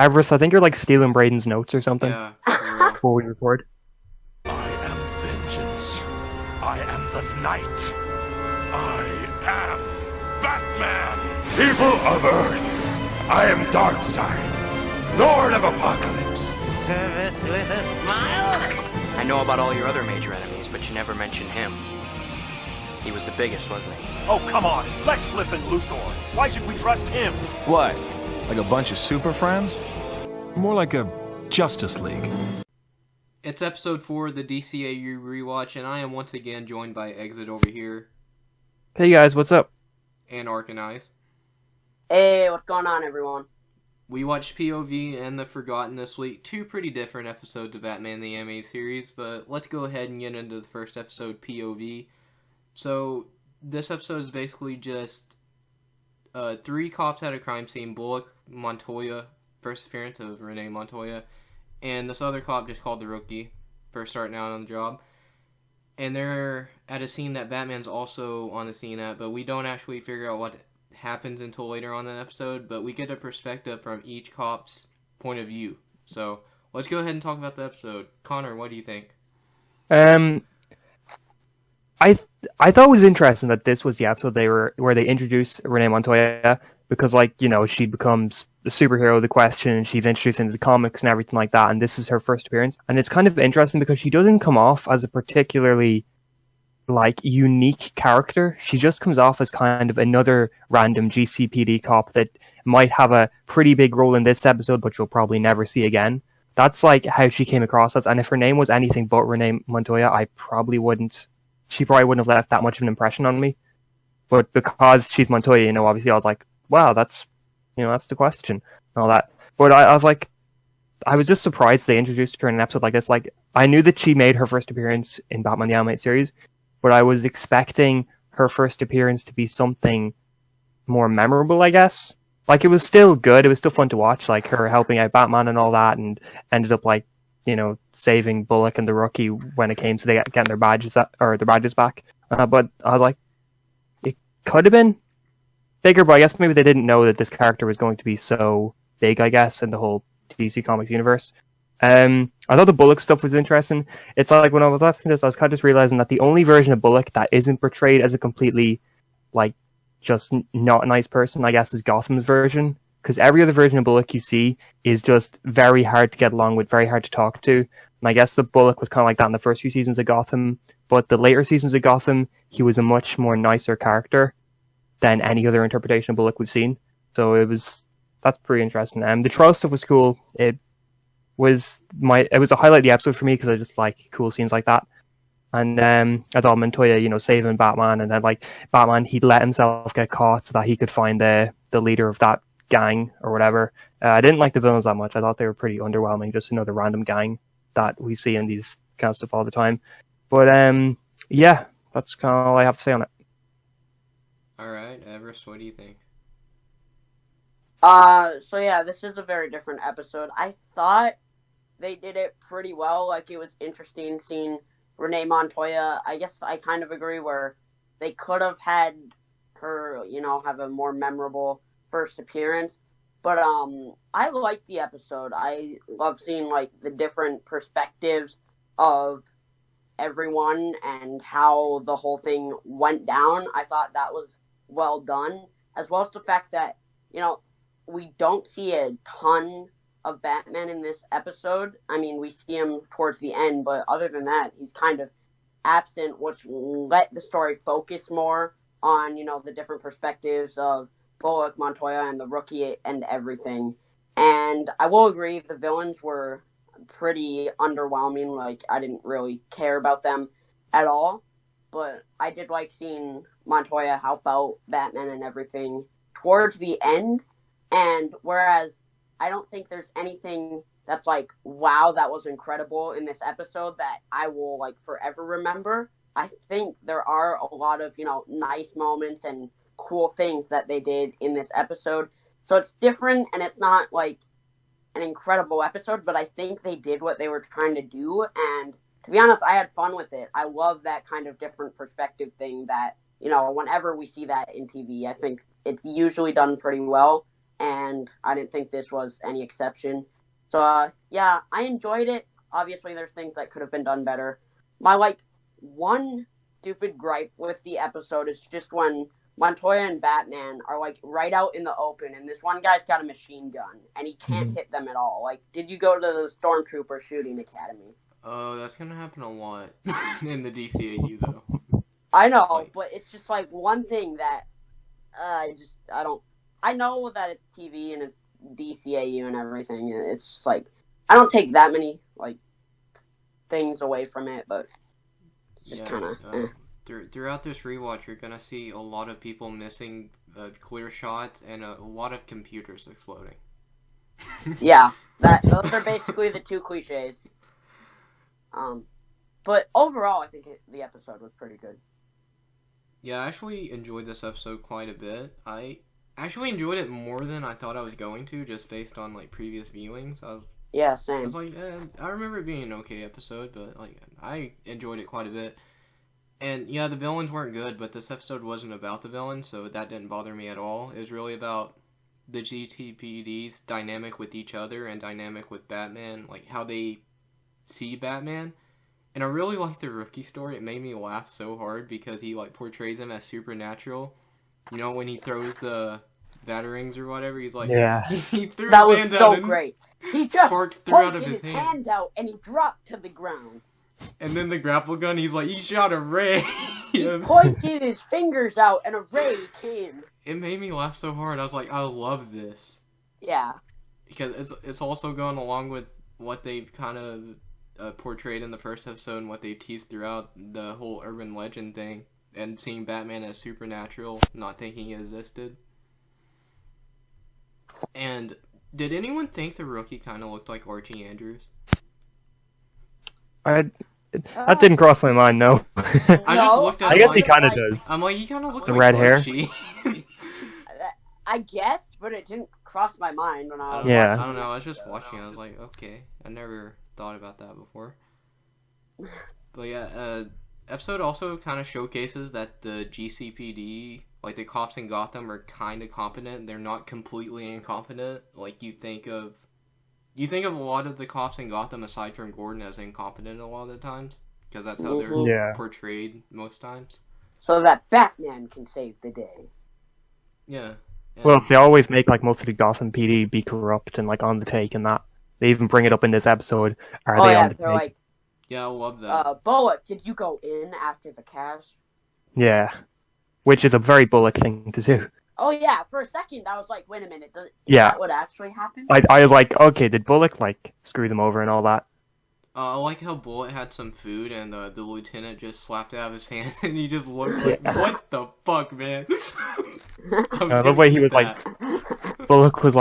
Everest, I think you're like stealing Braden's notes or something Yeah, for real. before we record. I am vengeance. I am the night. I am Batman. People of Earth, I am Darkseid, Lord of Apocalypse. Service with a smile? I know about all your other major enemies, but you never mentioned him. He was the biggest, wasn't he? Oh, come on. It's Lex flippin' Luthor. Why should we trust him? What? Like a bunch of super friends? More like a Justice League. It's episode 4 of the DCAU Rewatch, and I am once again joined by Exit over here, Hey guys, what's up? and Arcanized. Hey, what's going on, everyone? We watched P.O.V. and The Forgotten this week, two pretty different episodes of Batman the Anime series, but let's go ahead and get into the first episode, P.O.V. So, this episode is basically just 3 cops at a crime scene, Bullock, Montoya, first appearance of Renee Montoya, and this other cop just called the Rookie, first starting out on the job. And they're at a scene that Batman's also on the scene at, but we don't actually figure out what happens until later on in the episode, but we get a perspective from each cop's point of view. So, let's go ahead and talk about the episode. Connor, what do you think? I thought it was interesting that this was the episode where they introduced Renee Montoya because, like, you know, she becomes the superhero of the question and she's introduced into the comics and everything like that, and this is her first appearance. And it's kind of interesting because she doesn't come off as a particularly, like, unique character. She just comes off as kind of another random GCPD cop that might have a pretty big role in this episode, but you'll probably never see again. That's, like, how she came across us, and if her name was anything but Renee Montoya, she probably wouldn't have left that much of an impression on me. But because she's Montoya, you know, obviously I was like, wow, that's the question and all that. But I was like, I was just surprised they introduced her in an episode like this. Like, I knew that she made her first appearance in Batman the Animated Series, but I was expecting her first appearance to be something more memorable, I guess. Like, it was still good. It was still fun to watch, like her helping out Batman and all that, and ended up, like, you know, saving Bullock and the Rookie when it came to getting their badges back. But I was like, it could have been bigger, but I guess maybe they didn't know that this character was going to be so big, I guess, in the whole DC Comics universe. I thought the Bullock stuff was interesting. It's like, when I was watching this, I was kind of just realizing that the only version of Bullock that isn't portrayed as a completely, like, just not a nice person, I guess, is Gotham's version. Because every other version of Bullock you see is just very hard to get along with, very hard to talk to. And I guess the Bullock was kind of like that in the first few seasons of Gotham. But the later seasons of Gotham, he was a much more nicer character than any other interpretation of Bullock we've seen. So that's pretty interesting. The trial stuff was cool. It was a highlight of the episode for me because I just like cool scenes like that. And I thought Montoya, you know, saving Batman, and then, like, Batman, he'd let himself get caught so that he could find the leader of that gang or whatever. I didn't like the villains that much. I thought they were pretty underwhelming, just another random gang that we see in these kind of stuff all the time. But yeah, that's kind of all I have to say on it. Alright, Everest, what do you think? So yeah, this is a very different episode. I thought they did it pretty well. Like, it was interesting seeing Renee Montoya. I guess I kind of agree where they could have had her, you know, have a more memorable first appearance. But I liked the episode. I love seeing, like, the different perspectives of everyone and how the whole thing went down. I thought that was well done, as well as the fact that, you know, we don't see a ton of Batman in this episode. I mean, we see him towards the end, but other than that, he's kind of absent, which let the story focus more on, you know, the different perspectives of Bullock, Montoya, and the Rookie and everything. And I will agree, the villains were pretty underwhelming. Like, I didn't really care about them at all. But I did like seeing Montoya help out Batman and everything towards the end. And whereas I don't think there's anything that's like, wow, that was incredible in this episode that I will, like, forever remember, I think there are a lot of, you know, nice moments and cool things that they did in this episode. So it's different, and it's not, like, an incredible episode, but I think they did what they were trying to do, and to be honest, I had fun with it. I love that kind of different perspective thing that, you know, whenever we see that in TV, I think it's usually done pretty well. and I didn't think this was any exception. So, yeah, I enjoyed it. Obviously, there's things that could have been done better. My, one stupid gripe with the episode is just when Montoya and Batman are, right out in the open, and this one guy's got a machine gun, and he can't hit them at all. Did you go to the Stormtrooper shooting academy? Oh, that's gonna happen a lot in the DCAU, though. I know, but it's just, one thing that, I don't... I know that it's TV and it's DCAU and everything, and it's just, I don't take that many, things away from it, but just kind of... Throughout this rewatch, you're gonna see a lot of people missing clear shots and a lot of computers exploding. Yeah, those are basically the two cliches. But overall, I think the episode was pretty good. Yeah, I actually enjoyed this episode quite a bit. I actually enjoyed it more than I thought I was going to, just based on previous viewings. Yeah, same. I was I remember it being an okay episode, but I enjoyed it quite a bit. And yeah, the villains weren't good, but this episode wasn't about the villains, so that didn't bother me at all. It was really about the GTPD's dynamic with each other and dynamic with Batman, how they see Batman. And I really liked the Rookie story. It made me laugh so hard because he portrays him as supernatural. You know, when he throws the batarangs or whatever, he's yeah. He threw that his was hands so out and great. He just sparks threw out of pointed his his hands out and he dropped to the ground. And then the grapple gun, he shot a ray. He pointed his fingers out and a ray came. It made me laugh so hard. I was I love this. Yeah. Because it's also going along with what they've kind of portrayed in the first episode and what they've teased throughout the whole urban legend thing. And seeing Batman as supernatural, not thinking he existed. And did anyone think the Rookie kind of looked like Archie Andrews? That didn't cross my mind, no. I just looked at I him guess he kind of does. I'm he kind of looks The like red hair? Archie. I guess, but it didn't cross my mind when I was Yeah. I don't know, I was just watching, I was okay. I never thought about that before. But yeah, episode also kind of showcases that the GCPD, the cops in Gotham, are kind of competent. They're not completely incompetent. You think of a lot of the cops in Gotham, aside from Gordon, as incompetent a lot of the times. Because that's how they're portrayed most times. So that Batman can save the day. Yeah. Well, they always make most of the Gotham PD be corrupt and on the take and that. They even bring it up in this episode. Are they on the they're take? Yeah, I love that. Bullock, did you go in after the cash? Yeah. Which is a very Bullock thing to do. Oh yeah, for a second I was wait a minute, is Yeah. that what actually happened? I was okay, did Bullock screw them over and all that? I like how Bullet had some food and the lieutenant just slapped it out of his hand and he just looked what the fuck, man? The way he was Bullock was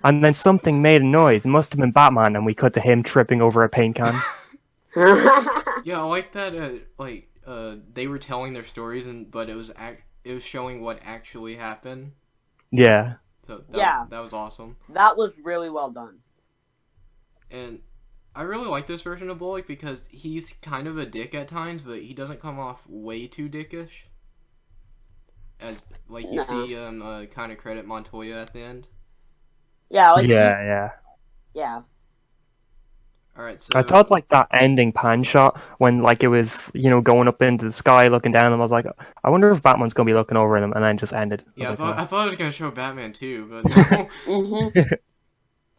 and then something made a noise. It must have been Batman, and we cut to him tripping over a paint can. Yeah, I like that. They were telling their stories, but it was showing what actually happened. Yeah. So that was awesome. That was really well done. And I really like this version of Bullock because he's kind of a dick at times, but he doesn't come off way too dickish. As you see him kind of credit Montoya at the end. Yeah. Yeah. Alright, so... I thought, that ending pan shot, when, it was, going up into the sky, looking down, and I was I wonder if Batman's gonna be looking over at him, and then just ended. Yeah, I thought it was gonna show Batman, too, but no.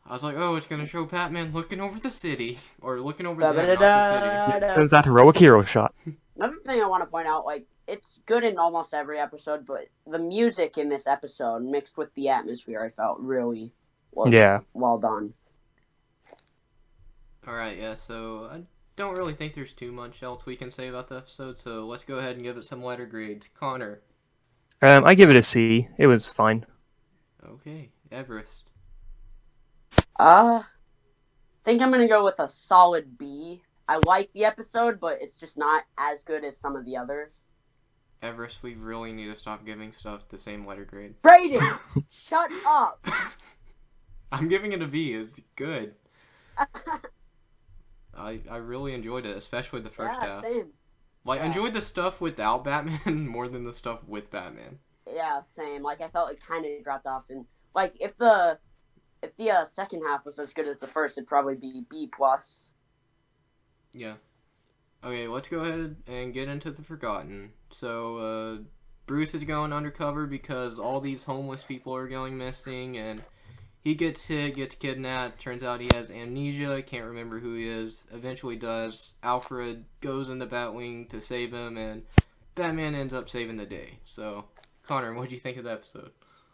I was oh, it's gonna show Batman looking over the city, or looking over not the city. So it was that heroic hero shot. Another thing I want to point out, it's good in almost every episode, but the music in this episode, mixed with the atmosphere, I felt really well done. Alright, yeah, so I don't really think there's too much else we can say about the episode, so let's go ahead and give it some letter grades. Connor. I give it a C. It was fine. Okay, Everest. I think I'm gonna go with a solid B. I like the episode, but it's just not as good as some of the others. Everest, we really need to stop giving stuff the same letter grade. Brayden! Shut up! I'm giving it a B. It's good. I really enjoyed it, especially the first half. Same. I enjoyed the stuff without Batman more than the stuff with Batman. Yeah, same. I felt it kind of dropped off, and like if the second half was as good as the first, it'd probably be B plus. Yeah. Okay, let's go ahead and get into the Forgotten. So, Bruce is going undercover because all these homeless people are going missing, and he gets hit, gets kidnapped. Turns out he has amnesia, can't remember who he is. Eventually does. Alfred goes in the Batwing to save him, and Batman ends up saving the day. So, Connor, what do you think of the episode?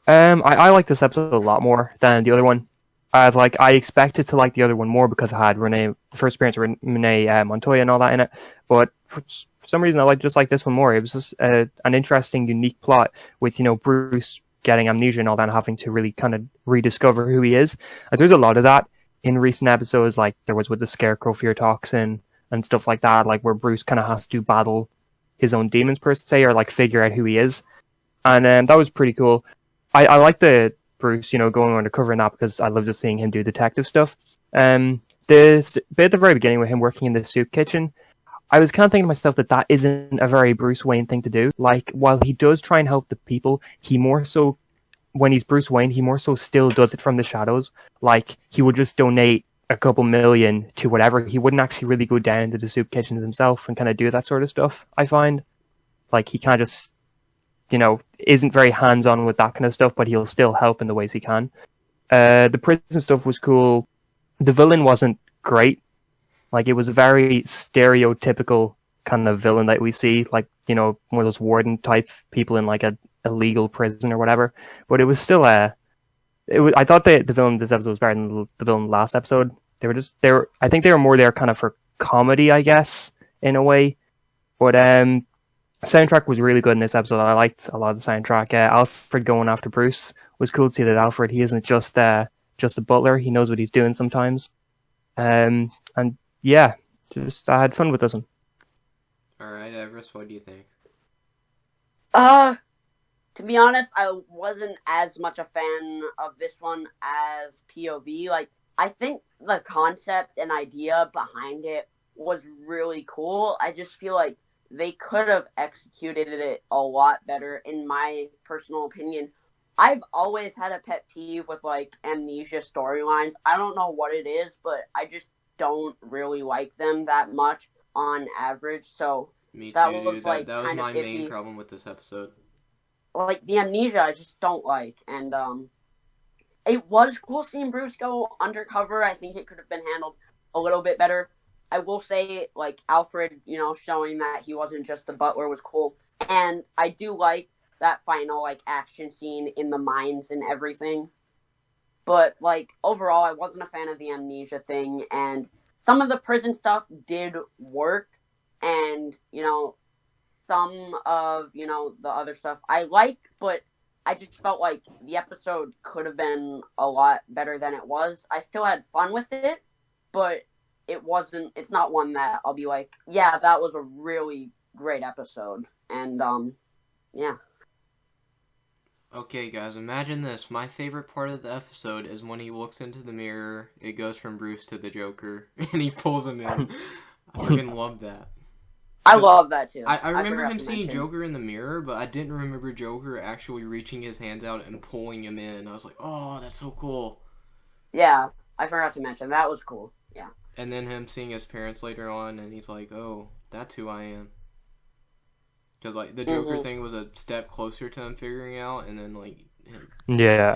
I like this episode a lot more than the other one. I expected to like the other one more because it had the first appearance of Renee Montoya and all that in it. But for some reason, I just like this one more. It was just an interesting, unique plot with Bruce getting amnesia and all that, and having to really kind of rediscover who he is. There's a lot of that in recent episodes, like there was with the Scarecrow fear toxin and stuff like that, like where Bruce kind of has to battle his own demons per se, or like figure out who he is. And that was pretty cool. I like the Bruce, going undercover in that because I love just seeing him do detective stuff. The bit at the very beginning with him working in the soup kitchen, I was kind of thinking to myself that isn't a very Bruce Wayne thing to do. Like, while he does try and help the people, he more so, when he's Bruce Wayne, he more so still does it from the shadows. Like, he would just donate a couple million to whatever. He wouldn't actually really go down to the soup kitchens himself and kind of do that sort of stuff, I find. Like, he kind of just, isn't very hands-on with that kind of stuff, but he'll still help in the ways he can. The prison stuff was cool. The villain wasn't great. Like, it was a very stereotypical kind of villain that we see, like, one of those warden-type people in, like, a illegal prison or whatever. But it was still I thought the villain this episode was better than the villain last episode. I think they were more there kind of for comedy, I guess, in a way. But soundtrack was really good in this episode. I liked a lot of the soundtrack. Alfred going after Bruce was cool to see that Alfred, he isn't just a butler. He knows what he's doing sometimes. And yeah, I had fun with this one. Alright, Everest, what do you think? To be honest, I wasn't as much a fan of this one as P.O.V. Like, I think the concept and idea behind it was really cool. I just feel like they could have executed it a lot better, in my personal opinion. I've always had a pet peeve with, like, amnesia storylines. I don't know what it is, but I just don't really like them that much on average. So Me too, that dude. was, like, that was my iffy. main problem with this episode. Like, the amnesia I just don't like. And it was cool seeing Bruce go undercover. I think it could have been handled a little bit better. I will say, like, Alfred, showing that he wasn't just the butler was cool. And I do like that final, like, action scene in the mines and everything. But, like, overall, I wasn't a fan of the amnesia thing. And some of the prison stuff did work. And, some of, the other stuff I like. But I just felt like the episode could have been a lot better than it was. I still had fun with it. But it's not one that I'll be like, yeah, that was a really great episode. And, yeah. Okay, guys, imagine this. My favorite part of the episode is when he looks into the mirror, it goes from Bruce to the Joker, and he pulls him in. I freaking love that. I love that, too. I remember him seeing Joker in the mirror, but I didn't remember Joker actually reaching his hands out and pulling him in. I was like, oh, that's so cool. Yeah, I forgot to mention. That was cool. Yeah. And then him seeing his parents later on, and he's like, oh, that's who I am. Because, like, the Joker thing was a step closer to him figuring out, and then, like,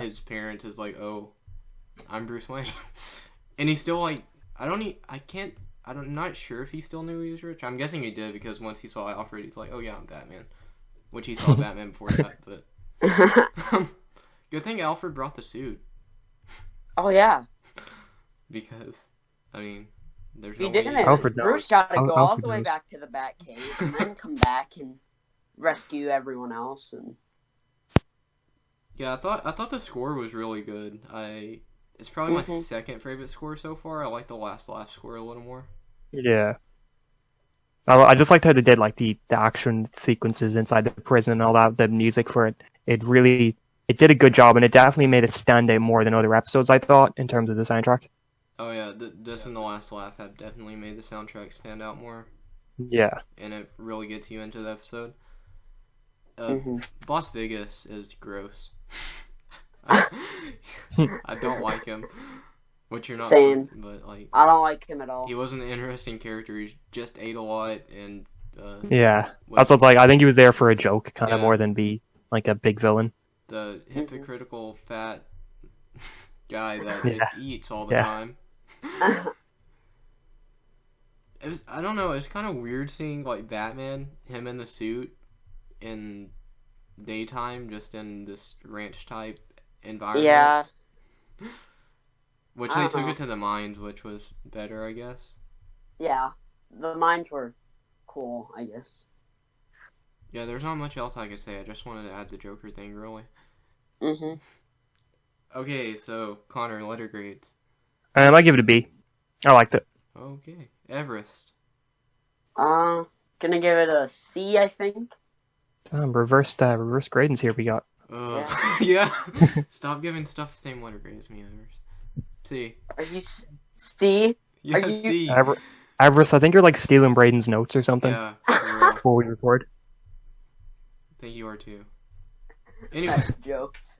his parent is like, oh, I'm Bruce Wayne. And he's still, like, I'm not sure if he still knew he was rich. I'm guessing he did, because once he saw Alfred, he's like, oh, yeah, I'm Batman. Which he saw Batman before that, but... Good thing Alfred brought the suit. Oh, yeah. Because... I mean, there's he no didn't. way. Bruce got to go all the way back to the Batcave and then come back and rescue everyone else. And yeah, I thought the score was really good. It's probably my second favorite score so far. I like the last laugh score a little more. Yeah. I just liked how they did like the action sequences inside the prison and all that. The music for it, it did a good job, and it definitely made it stand out more than other episodes, I thought, in terms of the soundtrack. Oh yeah, this and the last laugh have definitely made the soundtrack stand out more. Yeah. And it really gets you into the episode. Las Vegas is gross. I don't like him. Which you're not. Same. But like, I don't like him at all. he wasn't an interesting character. He just ate a lot and. Yeah, that's what like I think he was there for a joke, kind of Yeah. more than be like a big villain. The hypocritical fat guy that Yeah. just eats all the Yeah. time. I don't know, it's kind of weird seeing like Batman, him in the suit in daytime, just in this ranch type environment. Yeah. Which I they don't took know. it to the mines, which was better, I guess. Yeah. The mines were cool, I guess. Yeah, there's not much else I could say. I just wanted to add the Joker thing, really. Mhm. Okay, so Connor, letter grades. I give it a B. I liked it. Okay, Everest. Gonna give it a C, I think. Reverse gradings here we got. Yeah. Stop giving stuff the same letter grade as me, Everest. C. Are you C? Yeah, Are you- C. Everest, I think you're like stealing Braden's notes or something Yeah, for real. before we record. I think you are too. Anyway, Jokes.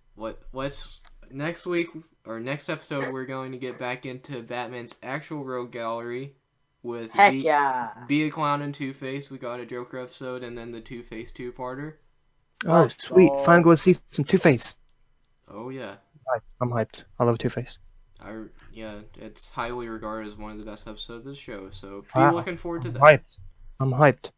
let's next week or next episode we're going to get back into Batman's actual rogue gallery with Heck yeah. Be a Clown and Two-Face. We got a Joker episode and then the Two-Face two-parter. Oh, Let's sweet! go. Finally, go see some Two-Face. Oh yeah. I'm hyped. I love Two-Face. Yeah, it's highly regarded as one of the best episodes of the show, so be Wow. looking forward to that. Hyped. I'm hyped.